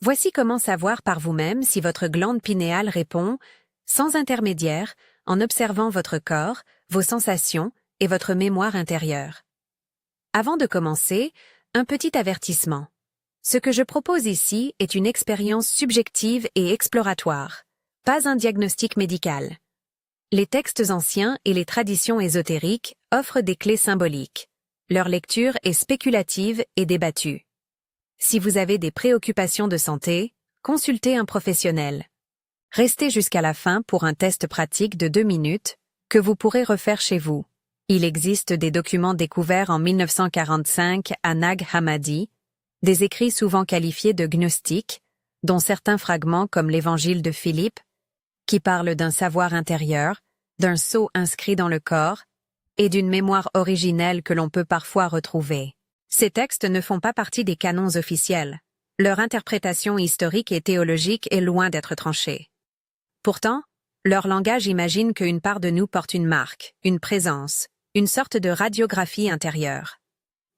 Voici comment savoir par vous-même si votre glande pinéale répond, sans intermédiaire, en observant votre corps, vos sensations et votre mémoire intérieure. Avant de commencer, un petit avertissement. Ce que je propose ici est une expérience subjective et exploratoire, pas un diagnostic médical. Les textes anciens et les traditions ésotériques offrent des clés symboliques. Leur lecture est spéculative et débattue. Si vous avez des préoccupations de santé, consultez un professionnel. Restez jusqu'à la fin pour un test pratique de 2 minutes, que vous pourrez refaire chez vous. Il existe des documents découverts en 1945 à Nag Hammadi, des écrits souvent qualifiés de gnostiques, dont certains fragments comme l'Évangile de Philippe, qui parlent d'un savoir intérieur, d'un sceau inscrit dans le corps, et d'une mémoire originelle que l'on peut parfois retrouver. Ces textes ne font pas partie des canons officiels. Leur interprétation historique et théologique est loin d'être tranchée. Pourtant, leur langage imagine qu'une part de nous porte une marque, une présence, une sorte de radiographie intérieure.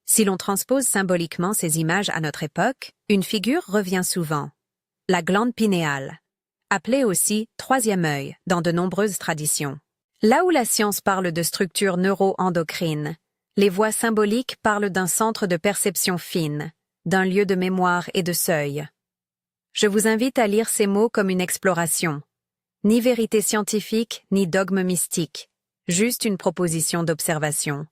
Si l'on transpose symboliquement ces images à notre époque, une figure revient souvent. La glande pinéale, appelée aussi troisième œil dans de nombreuses traditions. Là où la science parle de structures neuro-endocrines, les voix symboliques parlent d'un centre de perception fine, d'un lieu de mémoire et de seuil. Je vous invite à lire ces mots comme une exploration. Ni vérité scientifique, ni dogme mystique, juste une proposition d'observation.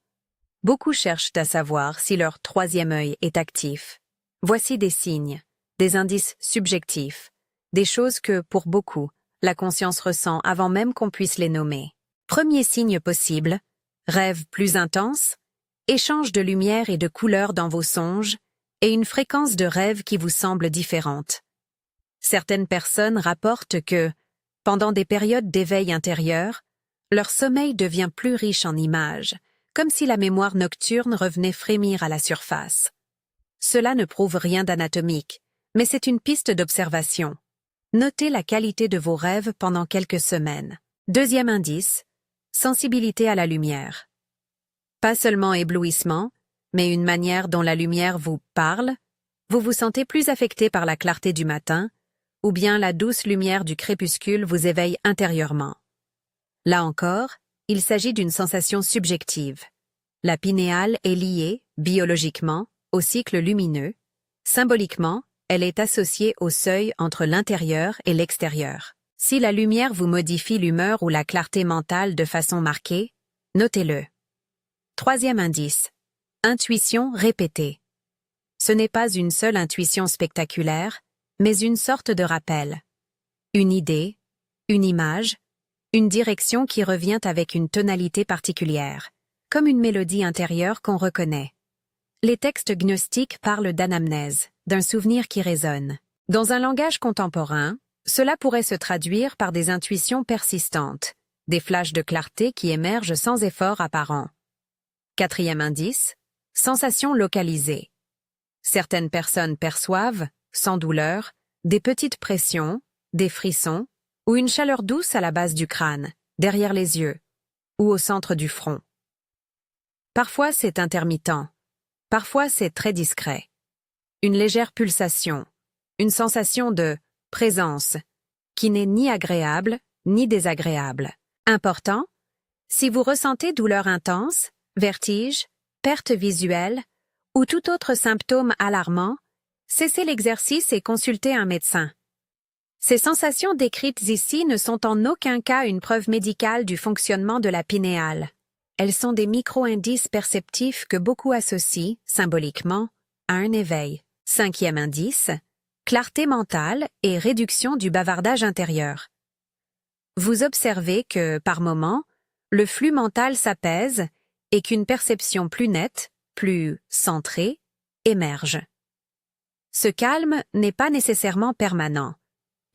Beaucoup cherchent à savoir si leur troisième œil est actif. Voici des signes, des indices subjectifs, des choses que, pour beaucoup, la conscience ressent avant même qu'on puisse les nommer. Premier signe possible, rêve plus intense, échange de lumière et de couleurs dans vos songes, et une fréquence de rêve qui vous semble différente. Certaines personnes rapportent que, pendant des périodes d'éveil intérieur, leur sommeil devient plus riche en images, comme si la mémoire nocturne revenait frémir à la surface. Cela ne prouve rien d'anatomique, mais c'est une piste d'observation. Notez la qualité de vos rêves pendant quelques semaines. Deuxième indice, sensibilité à la lumière. Pas seulement éblouissement, mais une manière dont la lumière vous parle, vous vous sentez plus affecté par la clarté du matin, ou bien la douce lumière du crépuscule vous éveille intérieurement. Là encore, il s'agit d'une sensation subjective. La pinéale est liée, biologiquement, au cycle lumineux. Symboliquement, elle est associée au seuil entre l'intérieur et l'extérieur. Si la lumière vous modifie l'humeur ou la clarté mentale de façon marquée, notez-le. Troisième indice. Intuition répétée. Ce n'est pas une seule intuition spectaculaire, mais une sorte de rappel. Une idée, une image, une direction qui revient avec une tonalité particulière, comme une mélodie intérieure qu'on reconnaît. Les textes gnostiques parlent d'anamnèse, d'un souvenir qui résonne. Dans un langage contemporain, cela pourrait se traduire par des intuitions persistantes, des flashs de clarté qui émergent sans effort apparent. Quatrième indice, sensation localisée. Certaines personnes perçoivent, sans douleur, des petites pressions, des frissons, ou une chaleur douce à la base du crâne, derrière les yeux, ou au centre du front. Parfois c'est intermittent, parfois c'est très discret. Une légère pulsation, une sensation de présence, qui n'est ni agréable ni désagréable. Important, si vous ressentez douleur intense, vertige, perte visuelle, ou tout autre symptôme alarmant, cessez l'exercice et consultez un médecin. Ces sensations décrites ici ne sont en aucun cas une preuve médicale du fonctionnement de la pinéale. Elles sont des micro-indices perceptifs que beaucoup associent, symboliquement, à un éveil. Cinquième indice, clarté mentale et réduction du bavardage intérieur. Vous observez que, par moments, le flux mental s'apaise et qu'une perception plus nette, plus centrée, émerge. Ce calme n'est pas nécessairement permanent.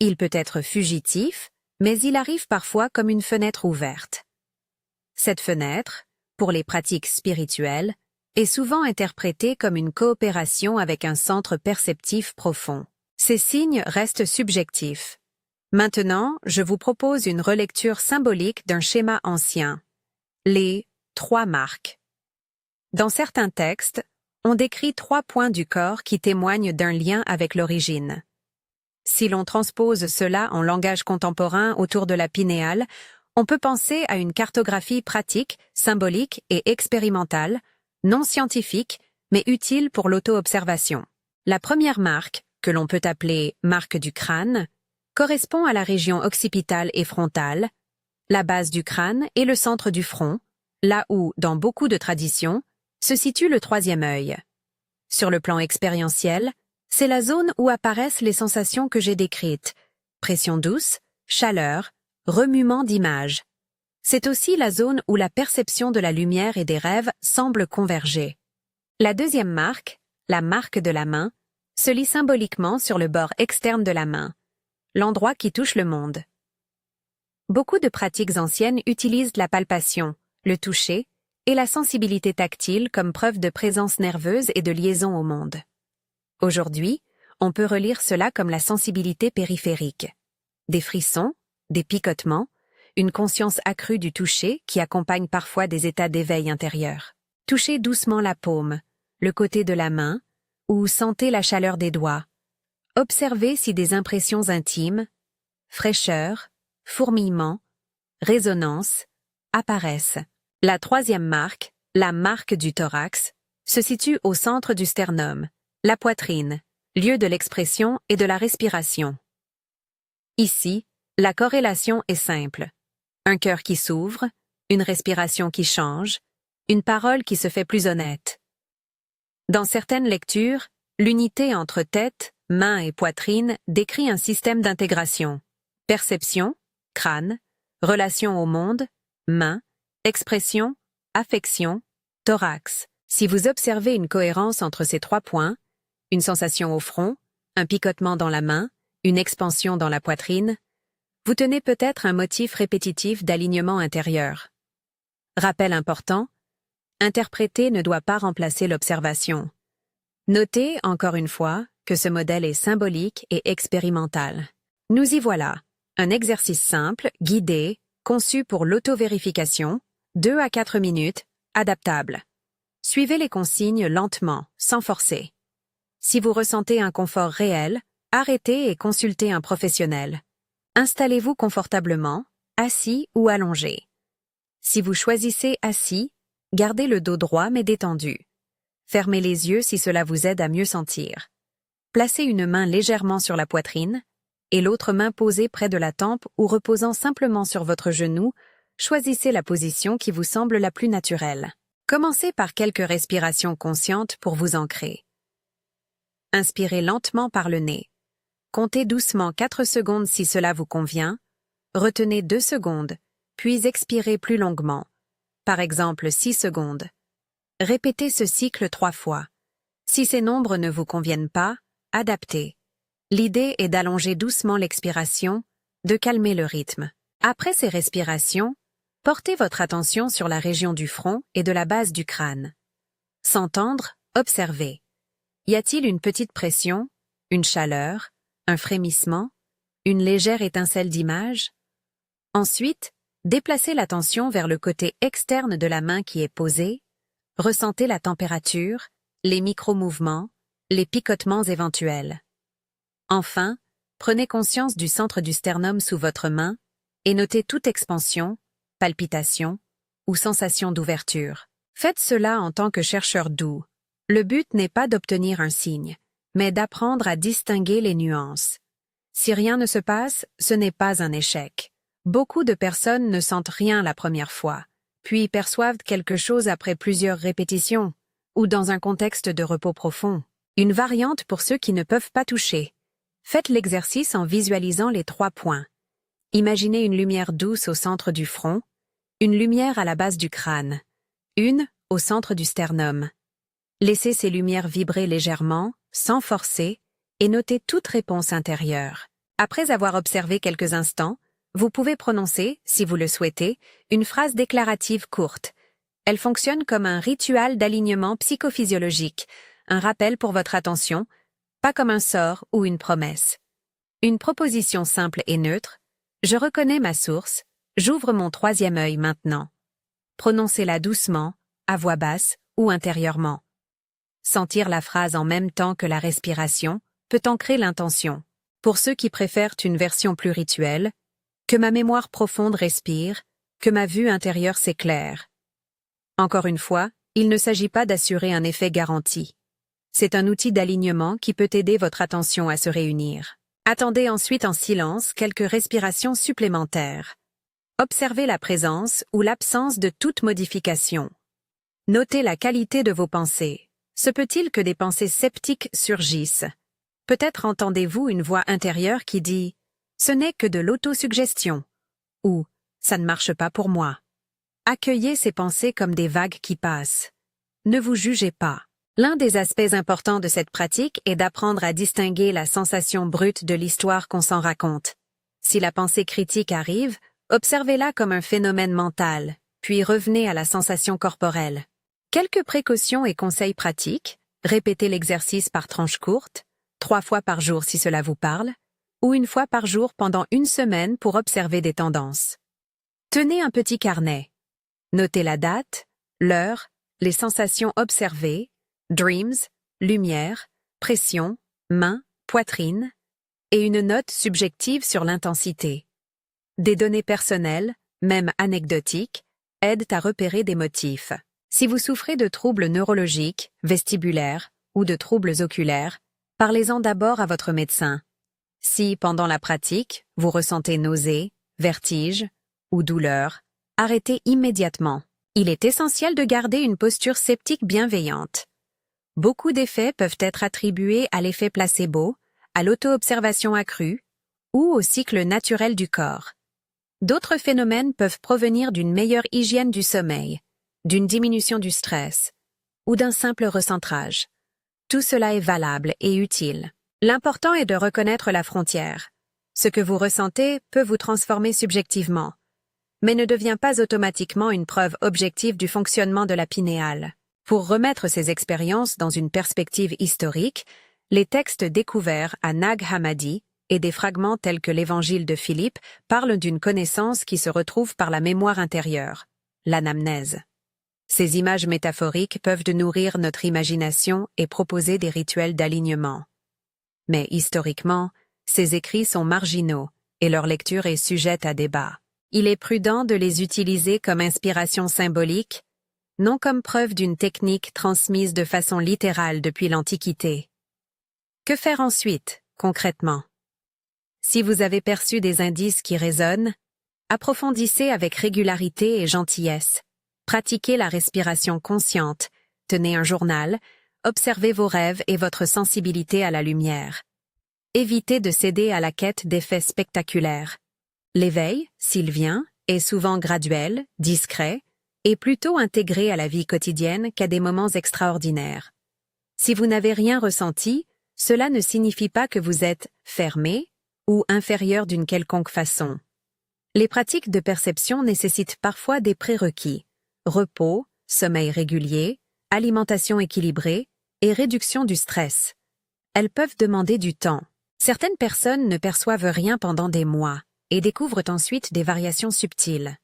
Il peut être fugitif, mais il arrive parfois comme une fenêtre ouverte. Cette fenêtre, pour les pratiques spirituelles, est souvent interprétée comme une coopération avec un centre perceptif profond. Ces signes restent subjectifs. Maintenant, je vous propose une relecture symbolique d'un schéma ancien. Les 3 marques. Dans certains textes, on décrit 3 points du corps qui témoignent d'un lien avec l'origine. Si l'on transpose cela en langage contemporain autour de la pinéale, on peut penser à une cartographie pratique, symbolique et expérimentale, non scientifique, mais utile pour l'auto-observation. La première marque, que l'on peut appeler marque du crâne, correspond à la région occipitale et frontale, la base du crâne et le centre du front, là où, dans beaucoup de traditions, se situe le troisième œil. Sur le plan expérientiel, c'est la zone où apparaissent les sensations que j'ai décrites, pression douce, chaleur, remuement d'image. C'est aussi la zone où la perception de la lumière et des rêves semble converger. La deuxième marque, la marque de la main, se lit symboliquement sur le bord externe de la main, l'endroit qui touche le monde. Beaucoup de pratiques anciennes utilisent la palpation, le toucher et la sensibilité tactile comme preuve de présence nerveuse et de liaison au monde. Aujourd'hui, on peut relire cela comme la sensibilité périphérique. Des frissons, des picotements, une conscience accrue du toucher qui accompagne parfois des états d'éveil intérieur. Touchez doucement la paume, le côté de la main, ou sentez la chaleur des doigts. Observez si des impressions intimes, fraîcheur, fourmillement, résonance, apparaissent. La troisième marque, la marque du thorax, se situe au centre du sternum, la poitrine, lieu de l'expression et de la respiration. Ici, la corrélation est simple. Un cœur qui s'ouvre, une respiration qui change, une parole qui se fait plus honnête. Dans certaines lectures, l'unité entre tête, main et poitrine décrit un système d'intégration. Perception, crâne, relation au monde, main, expression, affection, thorax. Si vous observez une cohérence entre ces trois points, une sensation au front, un picotement dans la main, une expansion dans la poitrine, vous tenez peut-être un motif répétitif d'alignement intérieur. Rappel important, interpréter ne doit pas remplacer l'observation. Notez, encore une fois, que ce modèle est symbolique et expérimental. Nous y voilà, un exercice simple, guidé, conçu pour l'auto-vérification, 2 à 4 minutes, adaptable. Suivez les consignes lentement, sans forcer. Si vous ressentez un confort réel, arrêtez et consultez un professionnel. Installez-vous confortablement, assis ou allongé. Si vous choisissez assis, gardez le dos droit mais détendu. Fermez les yeux si cela vous aide à mieux sentir. Placez une main légèrement sur la poitrine et l'autre main posée près de la tempe ou reposant simplement sur votre genou. Choisissez la position qui vous semble la plus naturelle. Commencez par quelques respirations conscientes pour vous ancrer. Inspirez lentement par le nez. Comptez doucement 4 secondes si cela vous convient. Retenez 2 secondes, puis expirez plus longuement. Par exemple 6 secondes. Répétez ce cycle 3 fois. Si ces nombres ne vous conviennent pas, adaptez. L'idée est d'allonger doucement l'expiration, de calmer le rythme. Après ces respirations, portez votre attention sur la région du front et de la base du crâne. S'entendre, observez. Y a-t-il une petite pression, une chaleur, un frémissement, une légère étincelle d'image? Ensuite, déplacez l'attention vers le côté externe de la main qui est posée. Ressentez la température, les micro-mouvements, les picotements éventuels. Enfin, prenez conscience du centre du sternum sous votre main et notez toute expansion, palpitation ou sensation d'ouverture. Faites cela en tant que chercheur doux. Le but n'est pas d'obtenir un signe, mais d'apprendre à distinguer les nuances. Si rien ne se passe, ce n'est pas un échec. Beaucoup de personnes ne sentent rien la première fois, puis perçoivent quelque chose après plusieurs répétitions, ou dans un contexte de repos profond. Une variante pour ceux qui ne peuvent pas toucher. Faites l'exercice en visualisant les 3 points. Imaginez une lumière douce au centre du front, une lumière à la base du crâne, une au centre du sternum. Laissez ces lumières vibrer légèrement, sans forcer, et notez toute réponse intérieure. Après avoir observé quelques instants, vous pouvez prononcer, si vous le souhaitez, une phrase déclarative courte. Elle fonctionne comme un rituel d'alignement psychophysiologique, un rappel pour votre attention, pas comme un sort ou une promesse. Une proposition simple et neutre. Je reconnais ma source, j'ouvre mon troisième œil maintenant. Prononcez-la doucement, à voix basse ou intérieurement. Sentir la phrase en même temps que la respiration peut ancrer l'intention. pour ceux qui préfèrent une version plus rituelle, que ma mémoire profonde respire, que ma vue intérieure s'éclaire. Encore une fois, il ne s'agit pas d'assurer un effet garanti. C'est un outil d'alignement qui peut aider votre attention à se réunir. Attendez ensuite en silence quelques respirations supplémentaires. Observez la présence ou l'absence de toute modification. Notez la qualité de vos pensées. Se peut-il que des pensées sceptiques surgissent? Peut-être entendez-vous une voix intérieure qui dit « Ce n'est que de l'autosuggestion » ou « Ça ne marche pas pour moi ». Accueillez ces pensées comme des vagues qui passent. Ne vous jugez pas. L'un des aspects importants de cette pratique est d'apprendre à distinguer la sensation brute de l'histoire qu'on s'en raconte. Si la pensée critique arrive, observez-la comme un phénomène mental, puis revenez à la sensation corporelle. Quelques précautions et conseils pratiques: répétez l'exercice par tranches courtes, 3 fois par jour si cela vous parle, ou 1 fois par jour pendant 1 semaine pour observer des tendances. Tenez un petit carnet. Notez la date, l'heure, les sensations observées, dreams, lumière, pression, main, poitrine, et une note subjective sur l'intensité. Des données personnelles, même anecdotiques, aident à repérer des motifs. Si vous souffrez de troubles neurologiques, vestibulaires ou de troubles oculaires, parlez-en d'abord à votre médecin. Si, pendant la pratique, vous ressentez nausées, vertiges ou douleurs, arrêtez immédiatement. Il est essentiel de garder une posture sceptique bienveillante. Beaucoup d'effets peuvent être attribués à l'effet placebo, à l'auto-observation accrue ou au cycle naturel du corps. D'autres phénomènes peuvent provenir d'une meilleure hygiène du sommeil, d'une diminution du stress ou d'un simple recentrage. Tout cela est valable et utile. L'important est de reconnaître la frontière. Ce que vous ressentez peut vous transformer subjectivement, mais ne devient pas automatiquement une preuve objective du fonctionnement de la pinéale. Pour remettre ces expériences dans une perspective historique, les textes découverts à Nag Hammadi et des fragments tels que l'Évangile de Philippe parlent d'une connaissance qui se retrouve par la mémoire intérieure, l'anamnèse. Ces images métaphoriques peuvent nourrir notre imagination et proposer des rituels d'alignement. Mais historiquement, ces écrits sont marginaux et leur lecture est sujette à débat. Il est prudent de les utiliser comme inspiration symbolique, non comme preuve d'une technique transmise de façon littérale depuis l'Antiquité. Que faire ensuite, concrètement? Si vous avez perçu des indices qui résonnent, approfondissez avec régularité et gentillesse. Pratiquez la respiration consciente, tenez un journal, observez vos rêves et votre sensibilité à la lumière. Évitez de céder à la quête d'effets spectaculaires. L'éveil, s'il vient, est souvent graduel, discret, et plutôt intégré à la vie quotidienne qu'à des moments extraordinaires. Si vous n'avez rien ressenti, cela ne signifie pas que vous êtes fermé ou inférieur d'une quelconque façon. Les pratiques de perception nécessitent parfois des prérequis: repos, sommeil régulier, alimentation équilibrée et réduction du stress. Elles peuvent demander du temps. Certaines personnes ne perçoivent rien pendant des mois et découvrent ensuite des variations subtiles.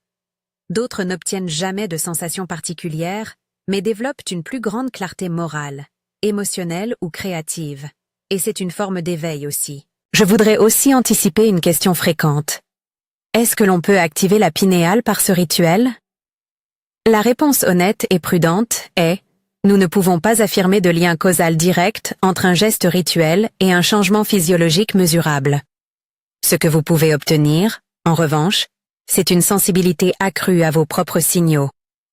D'autres n'obtiennent jamais de sensations particulières, mais développent une plus grande clarté morale, émotionnelle ou créative. Et c'est une forme d'éveil aussi. Je voudrais aussi anticiper une question fréquente. Est-ce que l'on peut activer la pinéale par ce rituel? La réponse honnête et prudente est: nous ne pouvons pas affirmer de lien causal direct entre un geste rituel et un changement physiologique mesurable. Ce que vous pouvez obtenir, en revanche, c'est une sensibilité accrue à vos propres signaux,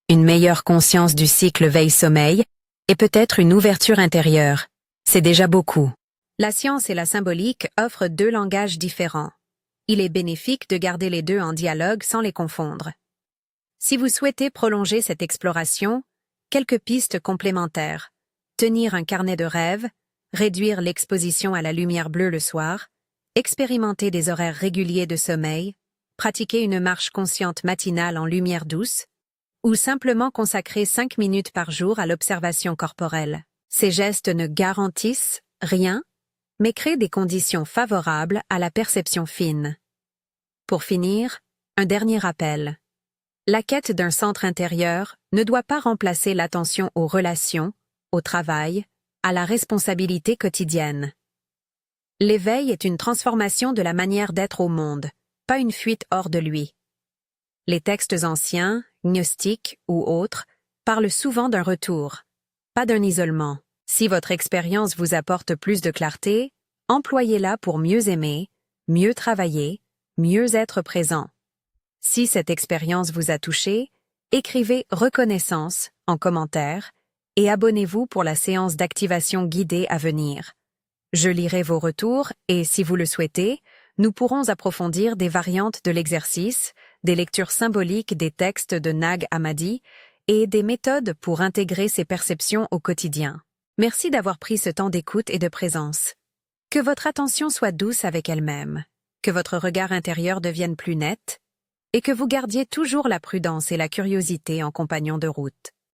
une meilleure conscience du cycle veille-sommeil et peut-être une ouverture intérieure. C'est déjà beaucoup. La science et la symbolique offrent 2 langages différents. Il est bénéfique de garder les 2 en dialogue sans les confondre. Si vous souhaitez prolonger cette exploration, quelques pistes complémentaires: tenir un carnet de rêves, réduire l'exposition à la lumière bleue le soir, expérimenter des horaires réguliers de sommeil, pratiquer une marche consciente matinale en lumière douce, ou simplement consacrer 5 minutes par jour à l'observation corporelle. Ces gestes ne garantissent rien, mais créent des conditions favorables à la perception fine. Pour finir, un dernier rappel. La quête d'un centre intérieur ne doit pas remplacer l'attention aux relations, au travail, à la responsabilité quotidienne. L'éveil est une transformation de la manière d'être au monde, pas une fuite hors de lui. Les textes anciens, gnostiques ou autres, parlent souvent d'un retour, pas d'un isolement. Si votre expérience vous apporte plus de clarté, employez-la pour mieux aimer, mieux travailler, mieux être présent. Si cette expérience vous a touché, écrivez reconnaissance en commentaire et abonnez-vous pour la séance d'activation guidée à venir. Je lirai vos retours et, si vous le souhaitez, nous pourrons approfondir des variantes de l'exercice, des lectures symboliques des textes de Nag Hammadi et des méthodes pour intégrer ces perceptions au quotidien. Merci d'avoir pris ce temps d'écoute et de présence. Que votre attention soit douce avec elle-même, que votre regard intérieur devienne plus net, et que vous gardiez toujours la prudence et la curiosité en compagnon de route.